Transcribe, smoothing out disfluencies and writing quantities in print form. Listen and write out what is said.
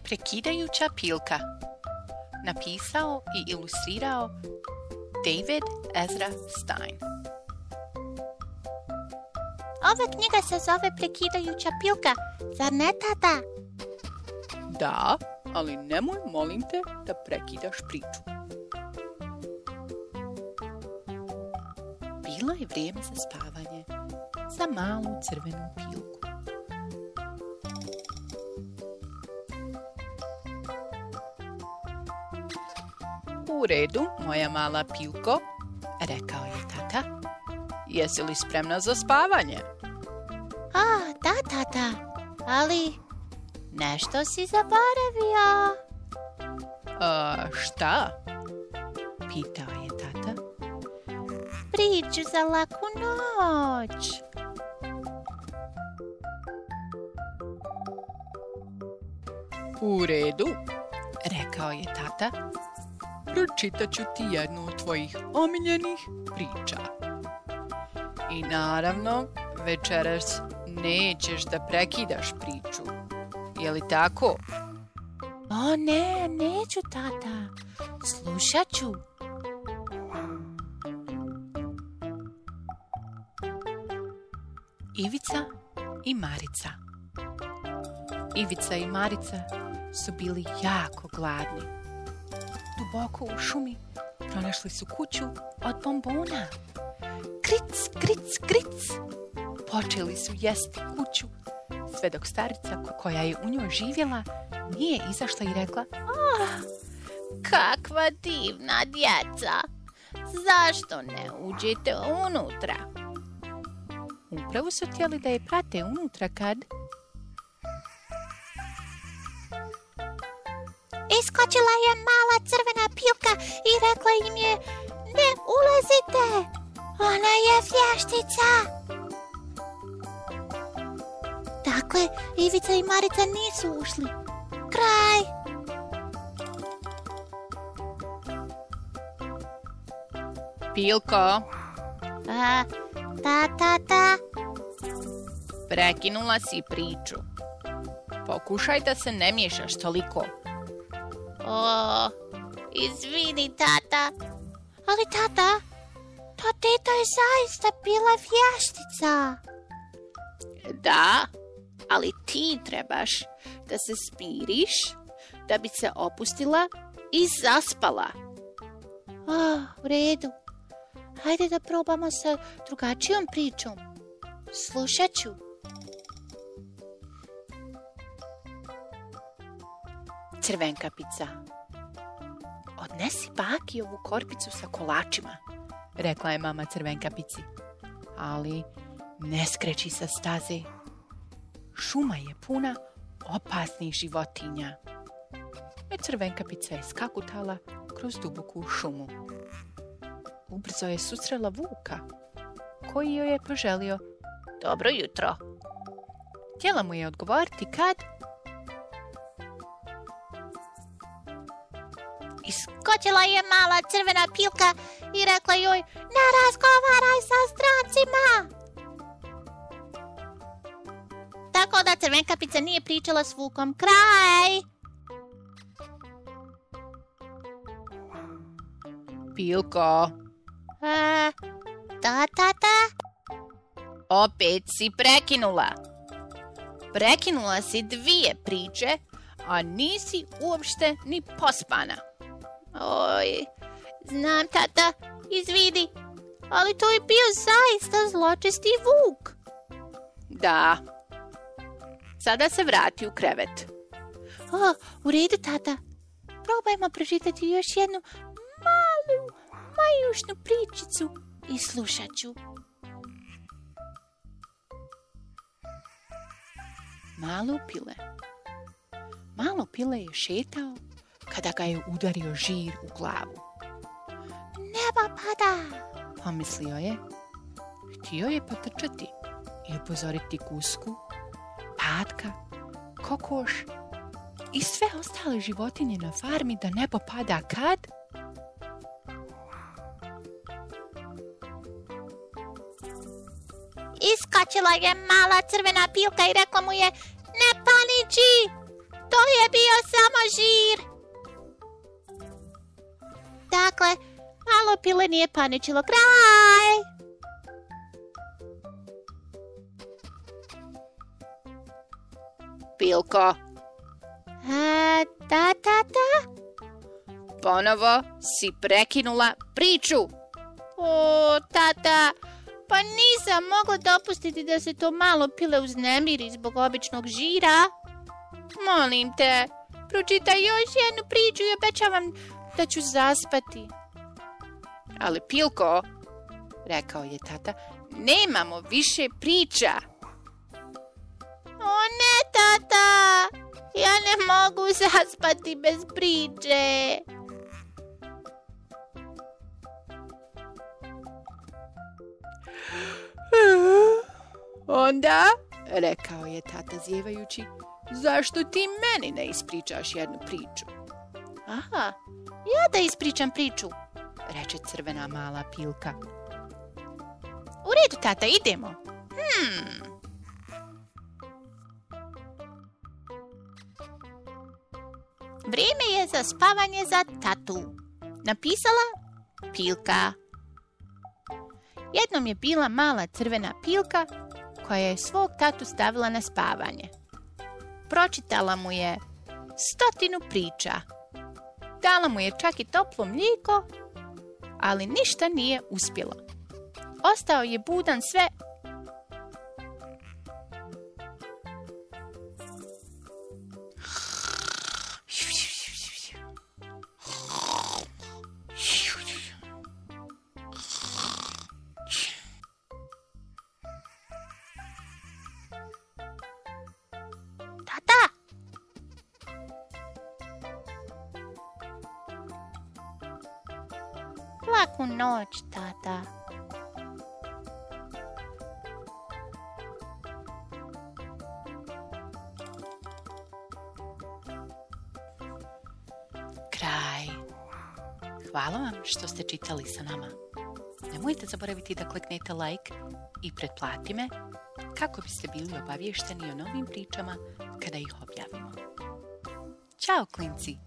Prekidajuća pilka. Napisao i ilustrirao David Ezra Stein. Ova knjiga se zove Prekidajuća pilka, zar ne, tata? Da, ali nemoj, molim te, da prekidaš priču. Bilo je vrijeme za spavanje za malu crvenu pilku. U redu, moja mala pilko, rekao je tata. Jesi li spremna za spavanje? Da, tata, ali nešto si zaboravio. Šta? Pitao je tata. Priču za laku noć. U redu, rekao je tata. Pročitat ću ti jednu od tvojih omiljenih priča. I naravno, večeras nećeš da prekidaš priču. Je li tako? Ne, neću, tata. Slušat ću. Ivica i Marica. Ivica i Marica su bili jako gladni. Duboko u šumi pronašli su kuću od bombona. Kric, kric, kric. Počeli su jesti kuću, sve dok starica koja je u njoj živjela nije izašla i rekla: Kakva divna djeca! Zašto ne uđete unutra? Upravo su htjeli da je prate unutra kad... Iskočila je mala crvena pilka i rekla im je: Ne ulazite! Ona je vještica! Dakle, Ivica i Marica nisu ušli. Kraj! Pilko, Tata. prekinula si priču. Pokušaj da se ne miješaš toliko. Izvini, tata. Ali, tata, ta teta je zaista bila vještica. Da, ali ti trebaš da se smiriš, da bi se opustila i zaspala. U redu. Hajde da probamo sa drugačijom pričom. Slušat ću. Crvenkapica. Odnesi baki ovu korpicu sa kolačima, rekla je mama Crvenkapici. Ali ne skreći sa staze. Šuma je puna opasnih životinja. Crvenkapica je skakutala kroz duboku šumu. Ubrzo je susrela vuka, koji joj je poželio dobro jutro. Htjela mu je odgovoriti kad... Iskočila je mala crvena pilka i rekla joj: Ne razgovaraj sa strancima! Tako da Crvenkapica nije pričala s vukom. Kraj! Pilko. Da, tata? Opet si prekinula. Prekinula si 2 priče, a nisi uopšte ni pospana. Znam, tata, izvidi, ali to je bio zaista zločesti vuk. Da. Sada se vrati u krevet. U redu, tata. Probajmo pročitati još jednu malu, majušnu pričicu i slušat ću. Malo Pile je šetao kada ga je udario žir u glavu. Nebo pada, pomislio je. Htio je potrčati i upozoriti gusku, patka, kokoš i sve ostale životinje na farmi da nebo pada kad... Iskočila je mala crvena pilka i rekla mu je: Ne paniči, to je je bio samo žir. Dakle, malo pile nije paničilo. Kraj! Pilko, Da. ponovo si prekinula priču. O, tata, pa nisam mogla dopustiti da se to malo pile uznemiri zbog običnog žira. Molim te, pročitaj još jednu priču i obećavam da ću zaspati. Ali Pilko, rekao je tata, nemamo više priča. O ne, tata, ja ne mogu zaspati bez priče. Onda, rekao je tata zjevajući, zašto ti meni ne ispričaš jednu priču? Aha, ja da ispričam priču. Reče crvena mala Pilka. U redu, tata, idemo. Vrijeme je za spavanje za tatu. Napisala Pilka. Jednom je bila mala crvena Pilka koja je svog tatu stavila na spavanje. Pročitala mu je 100 priča. Dala mu je čak i toplo mlijeko, ali ništa nije uspjelo. Ostao je budan sve Tata! Laku noć, tata. Kraj. Hvala vam što ste čitali sa nama. Nemojte zaboraviti da kliknete like i pretplati me kako biste bili obavješteni o novim pričama kada ih objavimo. Ćao, klinci!